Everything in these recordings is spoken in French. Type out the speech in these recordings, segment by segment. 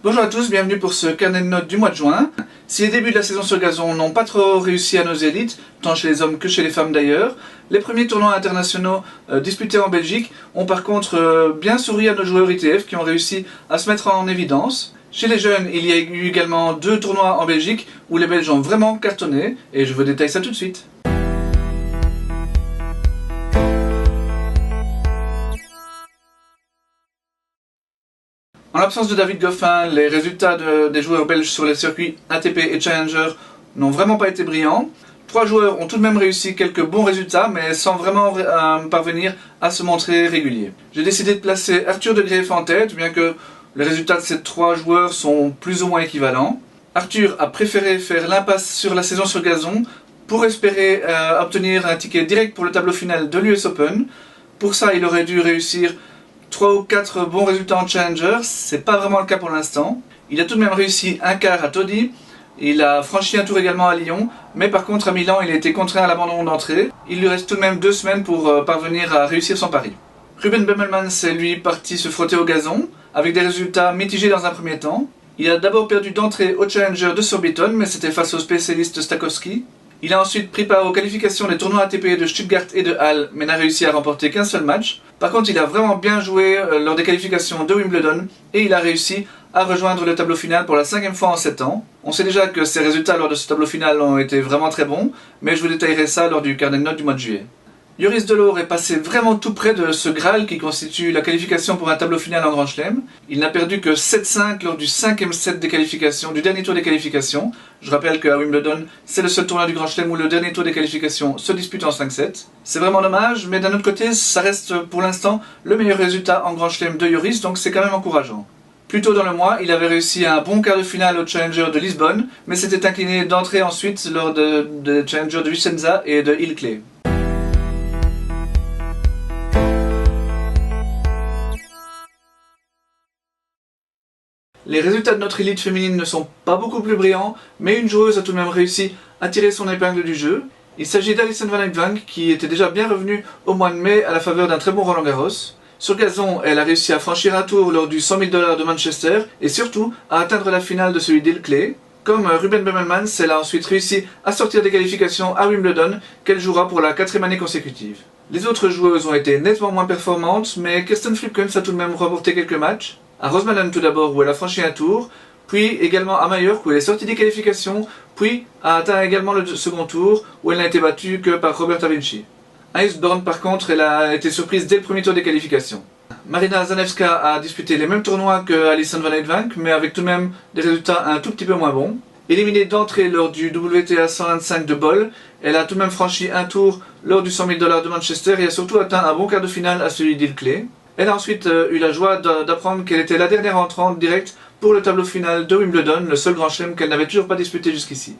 Bonjour à tous, bienvenue pour ce carnet de notes du mois de juin. Si les débuts de la saison sur gazon n'ont pas trop réussi à nos élites, tant chez les hommes que chez les femmes d'ailleurs, les premiers tournois internationaux disputés en Belgique ont par contre bien souri à nos joueurs ITF qui ont réussi à se mettre en évidence. Chez les jeunes, il y a eu également 2 tournois en Belgique où les Belges ont vraiment cartonné, et je vous détaille ça tout de suite. En l'absence de David Goffin, les résultats des joueurs belges sur les circuits ATP et Challenger n'ont vraiment pas été brillants. 3 joueurs ont tout de même réussi quelques bons résultats, mais sans vraiment parvenir à se montrer réguliers. J'ai décidé de placer Arthur de Greef en tête, bien que les résultats de ces 3 joueurs sont plus ou moins équivalents. Arthur a préféré faire l'impasse sur la saison sur gazon pour espérer obtenir un ticket direct pour le tableau final de l'US Open. Pour ça, il aurait dû réussir 3 ou 4 bons résultats en Challenger, c'est pas vraiment le cas pour l'instant. Il a tout de même réussi un quart à Todi, il a franchi un tour également à Lyon, mais par contre à Milan il a été contraint à l'abandon d'entrée. Il lui reste tout de même 2 semaines pour parvenir à réussir son pari. Ruben Bemmelman c'est lui parti se frotter au gazon, avec des résultats mitigés dans un premier temps. Il a d'abord perdu d'entrée au Challenger de Surbiton, mais c'était face au spécialiste Stakowski. Il a ensuite pris part aux qualifications des tournois ATP de Stuttgart et de Halle, mais n'a réussi à remporter qu'un seul match. Par contre, il a vraiment bien joué lors des qualifications de Wimbledon, et il a réussi à rejoindre le tableau final pour la 5e fois en 7 ans. On sait déjà que ses résultats lors de ce tableau final ont été vraiment très bons, mais je vous détaillerai ça lors du carnet de notes du mois de juillet. Joris Delor est passé vraiment tout près de ce Graal qui constitue la qualification pour un tableau final en Grand Chelem. Il n'a perdu que 7-5 lors du 5e set des qualifications, du dernier tour des qualifications. Je rappelle qu'à Wimbledon, c'est le seul tournoi du Grand Chelem où le dernier tour des qualifications se dispute en 5-7. C'est vraiment dommage, mais d'un autre côté, ça reste pour l'instant le meilleur résultat en Grand Chelem de Joris, donc c'est quand même encourageant. Plus tôt dans le mois, il avait réussi un bon quart de finale au Challenger de Lisbonne, mais s'était incliné d'entrée ensuite lors de Challenger de Vicenza et de Ilkley. Les résultats de notre élite féminine ne sont pas beaucoup plus brillants, mais une joueuse a tout de même réussi à tirer son épingle du jeu. Il s'agit d'Alison Van Uytvanck qui était déjà bien revenue au mois de mai à la faveur d'un très bon Roland Garros. Sur gazon, elle a réussi à franchir un tour lors du 100 000 $ de Manchester et surtout à atteindre la finale de celui d'Ilkley. Comme Ruben Bemmelman, elle a ensuite réussi à sortir des qualifications à Wimbledon qu'elle jouera pour la 4e année consécutive. Les autres joueuses ont été nettement moins performantes, mais Kirsten Flipkens a tout de même remporté quelques matchs. À Rosmalen tout d'abord où elle a franchi un tour, puis également à Majorque où elle est sortie des qualifications, puis a atteint également le second tour où elle n'a été battue que par Roberta Vinci. À Eastbourne par contre, elle a été surprise dès le premier tour des qualifications. Marina Zanevska a disputé les mêmes tournois que Alison Van Uytvanck, mais avec tout de même des résultats un tout petit peu moins bons. Éliminée d'entrée lors du WTA 125 de Bâle, elle a tout de même franchi un tour lors du 100 000 $ de Manchester et a surtout atteint un bon quart de finale à celui d'Ilkley. Elle a ensuite eu la joie d'apprendre qu'elle était la dernière entrante directe pour le tableau final de Wimbledon, le seul grand chelem qu'elle n'avait toujours pas disputé jusqu'ici.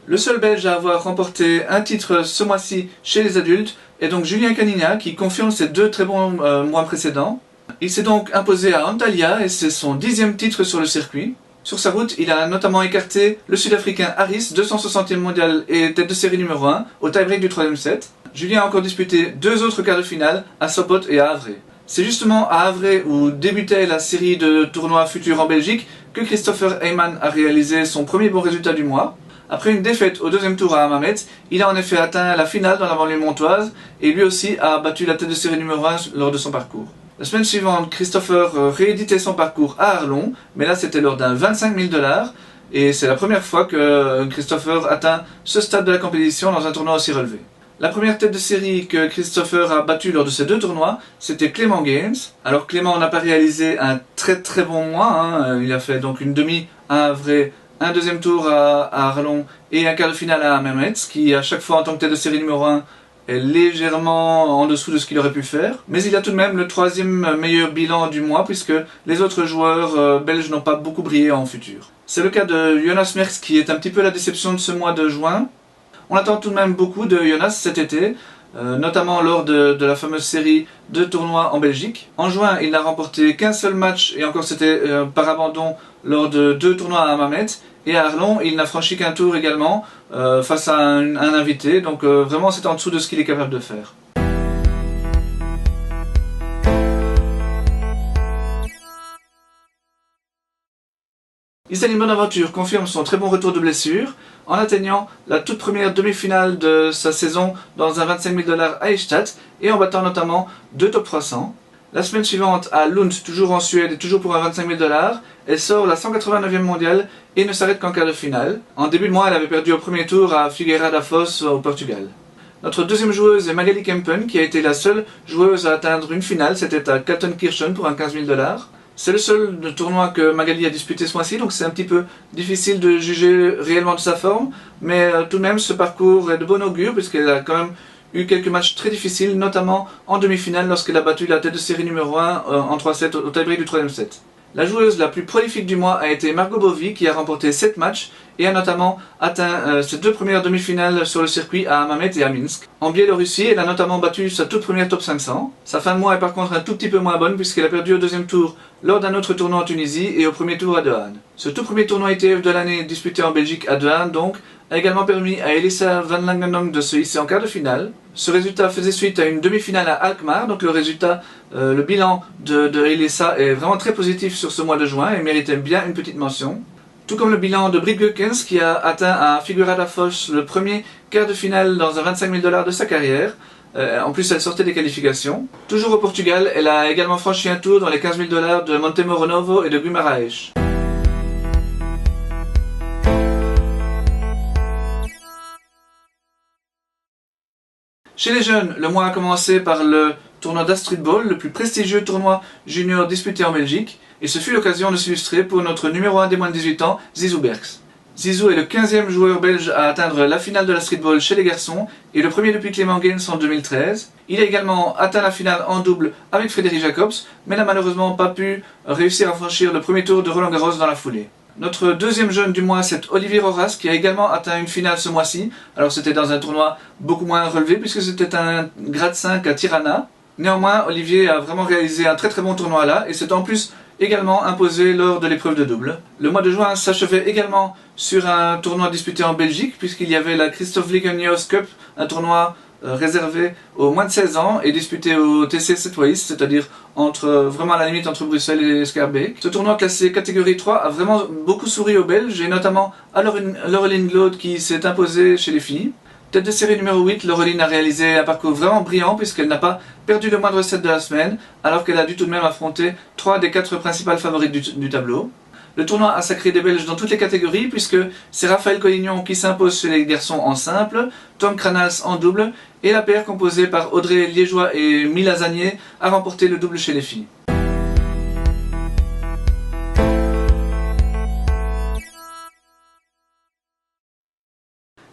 Le seul Belge à avoir remporté un titre ce mois-ci chez les adultes est donc Julien Canigna qui confirme ses 2 très bons mois précédents. Il s'est donc imposé à Antalya et c'est son 10e titre sur le circuit. Sur sa route, il a notamment écarté le Sud-Africain Harris, 260e mondial et tête de série numéro 1, au tie-break du 3e set. Julien a encore disputé 2 autres quarts de finale, à Sopot et à Havre. C'est justement à Havre où débutait la série de tournois futurs en Belgique que Christopher Heyman a réalisé son premier bon résultat du mois. Après une défaite au 2e tour à Hammamet, il a en effet atteint la finale dans la banlieue montoise et lui aussi a battu la tête de série numéro 1 lors de son parcours. La semaine suivante, Christopher rééditait son parcours à Arlon, mais là c'était lors d'un 25 000 $, et c'est la première fois que Christopher atteint ce stade de la compétition dans un tournoi aussi relevé. La première tête de série que Christopher a battue lors de ces 2 tournois, c'était Clément Gaines. Alors Clément n'a pas réalisé un très bon mois, il a fait donc une demi à Havre, un 2e tour à Arlon et un quart de finale à Hammamet, qui à chaque fois en tant que tête de série numéro 1 est légèrement en dessous de ce qu'il aurait pu faire, mais il a tout de même le 3e meilleur bilan du mois puisque les autres joueurs belges n'ont pas beaucoup brillé en futur. C'est le cas de Jonas Merckx qui est un petit peu la déception de ce mois de juin. On attend tout de même beaucoup de Jonas cet été, notamment lors de la fameuse série de tournois en Belgique. En juin, il n'a remporté qu'un seul match et encore c'était par abandon lors de 2 tournois à Hammamet. Et à Arlon, il n'a franchi qu'un tour également face à un invité. Donc vraiment, c'est en dessous de ce qu'il est capable de faire. Iselin Bonaventure confirme son très bon retour de blessure en atteignant la toute première demi-finale de sa saison dans un 25 000 $ à Eichstätt et en battant notamment 2 top 300. La semaine suivante à Lund, toujours en Suède et toujours pour un 25 000 $, elle sort la 189e mondiale et ne s'arrête qu'en quart de finale. En début de mois, elle avait perdu au premier tour à Figueira da Foz au Portugal. Notre deuxième joueuse est Magali Kempen qui a été la seule joueuse à atteindre une finale, c'était à Kaltenkirchen pour un 15 000 $. C'est le seul tournoi que Magali a disputé ce mois-ci, donc c'est un petit peu difficile de juger réellement de sa forme, mais tout de même ce parcours est de bon augure puisqu'elle a quand même eu quelques matchs très difficiles, notamment en demi-finale lorsqu'elle a battu la tête de série numéro 1 en 3-7 au tie-break du 3e set. La joueuse la plus prolifique du mois a été Margot Bovy qui a remporté 7 matchs et a notamment atteint ses 2 premières demi-finales sur le circuit à Hammamet et à Minsk. En Biélorussie, elle a notamment battu sa toute première top 500. Sa fin de mois est par contre un tout petit peu moins bonne puisqu'elle a perdu au deuxième tour lors d'un autre tournoi en Tunisie et au premier tour à De Haan. Ce tout premier tournoi ITF de l'année disputé en Belgique à De Haan donc a également permis à Elisa Van Langenong de se hisser en quart de finale. Ce résultat faisait suite à une demi-finale à Alkmaar, donc le bilan de Elisa est vraiment très positif sur ce mois de juin et méritait bien une petite mention. Tout comme le bilan de Britt Gökens qui a atteint à Figueira da Foz le premier quart de finale dans un 25 000 $ de sa carrière. En plus, elle sortait des qualifications. Toujours au Portugal, elle a également franchi un tour dans les 15 000 $ de Montemoro Novo et de Guimarães. Chez les jeunes, le mois a commencé par le tournoi d'Astrid Ball, le plus prestigieux tournoi junior disputé en Belgique, et ce fut l'occasion de s'illustrer pour notre numéro 1 des moins de 18 ans, Zizou Berks. Zizou est le 15e joueur belge à atteindre la finale de l'Astrid Ball chez les garçons, et le premier depuis Clément Gaines en 2013. Il a également atteint la finale en double avec Frédéric Jacobs, mais n'a malheureusement pas pu réussir à franchir le premier tour de Roland Garros dans la foulée. Notre deuxième jeune du mois, c'est Olivier Roras, qui a également atteint une finale ce mois-ci. Alors c'était dans un tournoi beaucoup moins relevé, puisque c'était un grade 5 à Tirana. Néanmoins, Olivier a vraiment réalisé un très bon tournoi là, et s'est en plus également imposé lors de l'épreuve de double. Le mois de juin s'achevait également sur un tournoi disputé en Belgique, puisqu'il y avait la Christophe Ligonius Cup, un tournoi réservé aux moins de 16 ans et disputé au TC Setways, c'est-à-dire vraiment à la limite entre Bruxelles et Schaerbeek. Ce tournoi classé catégorie 3 a vraiment beaucoup souri aux Belges et notamment à Laureline Glaude qui s'est imposée chez les filles. Tête de série numéro 8, Laureline a réalisé un parcours vraiment brillant puisqu'elle n'a pas perdu le moindre set de la semaine alors qu'elle a dû tout de même affronter 3 des 4 principales favorites du tableau. Le tournoi a sacré des Belges dans toutes les catégories puisque c'est Raphaël Collignon qui s'impose chez les garçons en simple, Tom Cranals en double et la paire composée par Audrey Liégeois et Mila Zanier a remporté le double chez les filles.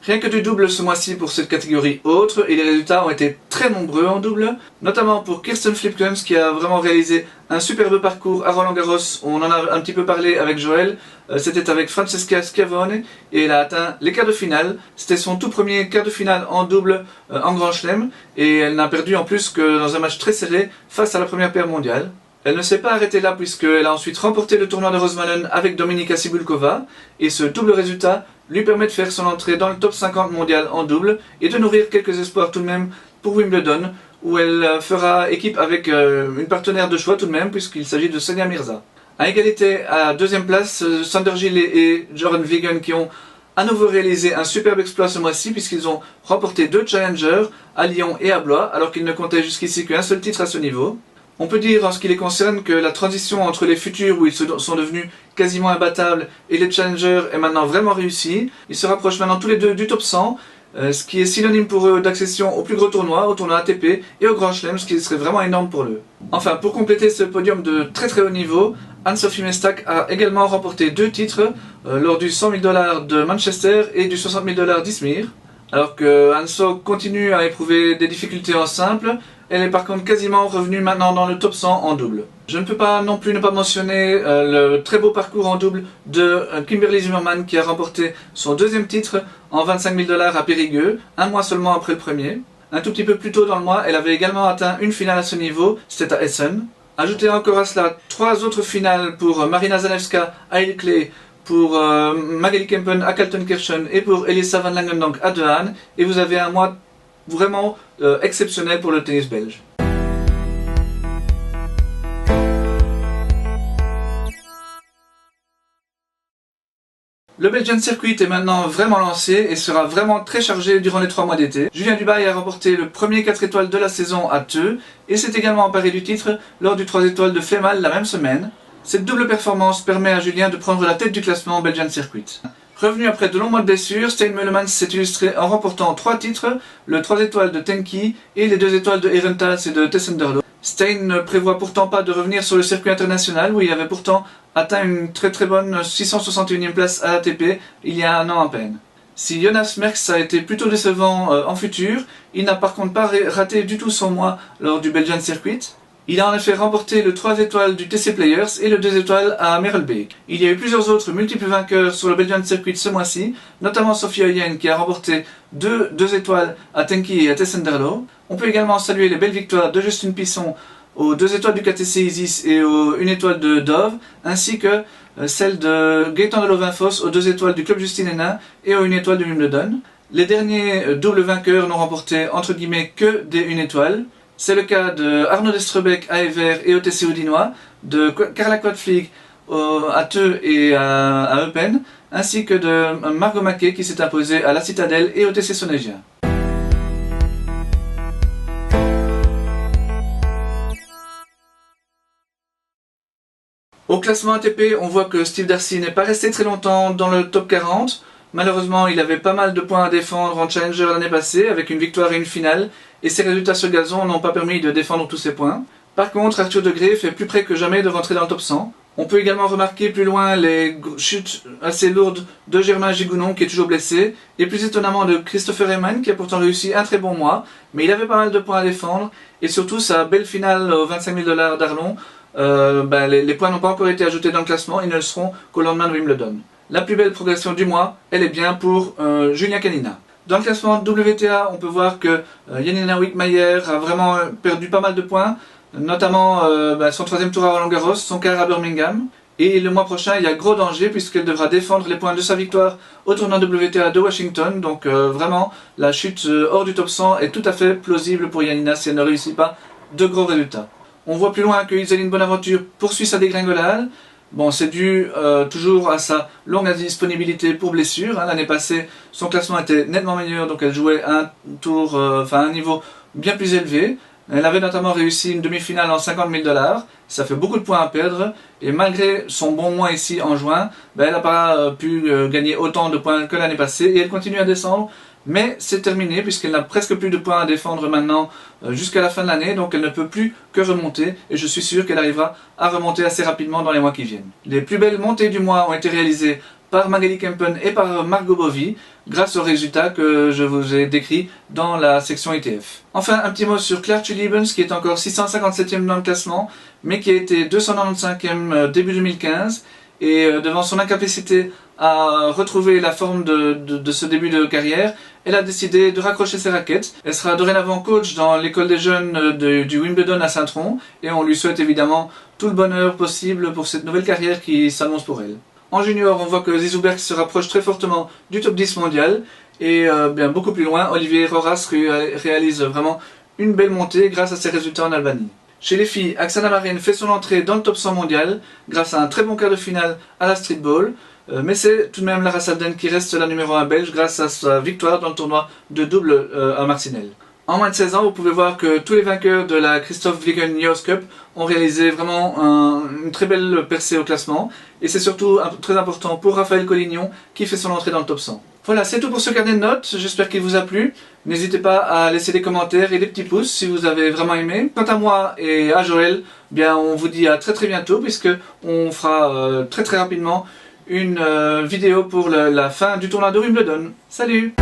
Rien que du double ce mois-ci pour cette catégorie autre, et les résultats ont été très nombreux en double, notamment pour Kirsten Flipkens qui a vraiment réalisé un superbe parcours à Roland Garros, on en a un petit peu parlé avec Joël, c'était avec Francesca Schiavone, et elle a atteint les quarts de finale, c'était son tout premier quart de finale en double en Grand Chelem, et elle n'a perdu en plus que dans un match très serré face à la première paire mondiale. Elle ne s'est pas arrêtée là puisqu'elle a ensuite remporté le tournoi de Rosmalen avec Dominika Cibulkova et ce double résultat lui permet de faire son entrée dans le top 50 mondial en double et de nourrir quelques espoirs tout de même pour Wimbledon où elle fera équipe avec une partenaire de choix tout de même puisqu'il s'agit de Sonia Mirza. À égalité à deuxième place, Sander Gillet et Jordan Wigan qui ont à nouveau réalisé un superbe exploit ce mois-ci puisqu'ils ont remporté 2 challengers à Lyon et à Blois alors qu'ils ne comptaient jusqu'ici qu'un seul titre à ce niveau. On peut dire en ce qui les concerne que la transition entre les futurs où ils sont devenus quasiment imbattables et les challengers est maintenant vraiment réussie. Ils se rapprochent maintenant tous les deux du top 100, ce qui est synonyme pour eux d'accession au plus gros tournoi, au tournoi ATP et au Grand Chelem, ce qui serait vraiment énorme pour eux. Enfin, pour compléter ce podium de très haut niveau, Anne-Sophie Mestak a également remporté 2 titres lors du 100 000 $ de Manchester et du 60 000 $ d'Izmir. Alors que Anso continue à éprouver des difficultés en simple, elle est par contre quasiment revenue maintenant dans le top 100 en double. Je ne peux pas non plus ne pas mentionner le très beau parcours en double de Kimberly Zimmerman qui a remporté son deuxième titre en 25 000 $ à Périgueux, un mois seulement après le premier. Un tout petit peu plus tôt dans le mois, elle avait également atteint une finale à ce niveau, c'était à Essen. Ajoutez encore à cela 3 autres finales pour Marina Zanevska, Hailey Clay, pour Magali Kempen à Kaltenkirchen et pour Elisa van Langendonk à De Haan. Et vous avez un mois vraiment exceptionnel pour le tennis belge. Le Belgian Circuit est maintenant vraiment lancé et sera vraiment très chargé durant les 3 mois d'été. Julien Dubail a remporté le premier 4 étoiles de la saison à Theux et s'est également emparé du titre lors du 3 étoiles de Flémal la même semaine. Cette double performance permet à Julien de prendre la tête du classement Belgian Circuit. Revenu après de longs mois de blessures, Stein Meulemans s'est illustré en remportant 3 titres, le 3 étoiles de Tenki et les 2 étoiles de Herentals et de Tessenderlo. Stein ne prévoit pourtant pas de revenir sur le circuit international où il avait pourtant atteint une très bonne 661e place à l'ATP il y a un an à peine. Si Jonas Merckx a été plutôt décevant en futur, il n'a par contre pas raté du tout son mois lors du Belgian Circuit. Il a en effet remporté le 3 étoiles du TC Players et le 2 étoiles à Merelbeek. Il y a eu plusieurs autres multiples vainqueurs sur le Belgian Circuit ce mois-ci, notamment Sophie Oyen qui a remporté 2 étoiles à Tenki et à Tessenderlo. On peut également saluer les belles victoires de Justine Pisson aux 2 étoiles du KTC Isis et aux 1 étoile de Dove, ainsi que celle de Gaëtan Delovin-Foss aux 2 étoiles du Club Justine Hénin et aux 1 étoile de Wimbledon. Les derniers doubles vainqueurs n'ont remporté entre guillemets que des 1 étoile. C'est le cas de Arnaud Destrebeck à Evere et au TC Audinois, de Carla Quadflieg à Theux et à Eupen, ainsi que de Margot Maquet qui s'est imposée à la Citadelle et au TC Sonnegia. Au classement ATP, on voit que Steve Darcy n'est pas resté très longtemps dans le top 40. Malheureusement, il avait pas mal de points à défendre en Challenger l'année passée, avec une victoire et une finale, et ses résultats sur gazon n'ont pas permis de défendre tous ses points. Par contre, Arthur De Greef est plus près que jamais de rentrer dans le top 100. On peut également remarquer plus loin les chutes assez lourdes de Germain Gigounon qui est toujours blessé, et plus étonnamment de Christopher Heyman qui a pourtant réussi un très bon mois, mais il avait pas mal de points à défendre, et surtout sa belle finale aux 25 000 $ d'Arlon. Les points n'ont pas encore été ajoutés dans le classement, ils ne le seront qu'au lendemain de Wimbledon. La plus belle progression du mois, elle est bien pour Julia Kanina. Dans le classement WTA, on peut voir que Janina Wickmayer a vraiment perdu pas mal de points, notamment son 3e tour à Roland-Garros, son quart à Birmingham. Et le mois prochain, il y a gros danger puisqu'elle devra défendre les points de sa victoire au tournoi WTA de Washington. Donc vraiment, la chute hors du top 100 est tout à fait plausible pour Janina si elle ne réussit pas de gros résultats. On voit plus loin que Iseline Bonaventure poursuit sa dégringolade. Bon, c'est dû toujours à sa longue indisponibilité pour blessure. L'année passée, son classement était nettement meilleur, donc elle jouait un niveau bien plus élevé. Elle avait notamment réussi une demi-finale en 50 000 $. Ça fait beaucoup de points à perdre. Et malgré son bon mois ici en juin, elle n'a pas pu gagner autant de points que l'année passée. Et elle continue à descendre. Mais c'est terminé puisqu'elle n'a presque plus de points à défendre maintenant jusqu'à la fin de l'année, donc elle ne peut plus que remonter et je suis sûr qu'elle arrivera à remonter assez rapidement dans les mois qui viennent. Les plus belles montées du mois ont été réalisées par Magali Kempen et par Margot Bovy grâce aux résultats que je vous ai décrits dans la section ITF. Enfin, un petit mot sur Claire Chulibens qui est encore 657e dans le classement mais qui a été 295e début 2015 et devant son incapacité à retrouver la forme de ce début de carrière, elle a décidé de raccrocher ses raquettes. Elle sera dorénavant coach dans l'école des jeunes du Wimbledon à Saint-Tron et on lui souhaite évidemment tout le bonheur possible pour cette nouvelle carrière qui s'annonce pour elle. En junior, on voit que Zizou Bergs se rapproche très fortement du top 10 mondial et bien beaucoup plus loin, Olivier Roras réalise vraiment une belle montée grâce à ses résultats en Albanie. Chez les filles, Aksana Marin fait son entrée dans le top 100 mondial grâce à un très bon quart de finale à la Streetball. Mais c'est tout de même Lara Sabden qui reste la numéro 1 belge grâce à sa victoire dans le tournoi de double à Marcinelle. En moins de 16 ans, vous pouvez voir que tous les vainqueurs de la Christophe Wiegen Youth Cup ont réalisé vraiment une très belle percée au classement. Et c'est surtout très important pour Raphaël Collignon qui fait son entrée dans le top 100. Voilà, c'est tout pour ce carnet de notes, j'espère qu'il vous a plu. N'hésitez pas à laisser des commentaires et des petits pouces si vous avez vraiment aimé. Quant à moi et à Joël, bien on vous dit à très bientôt puisque on fera très rapidement une vidéo pour la fin du tournoi de Wimbledon. Salut!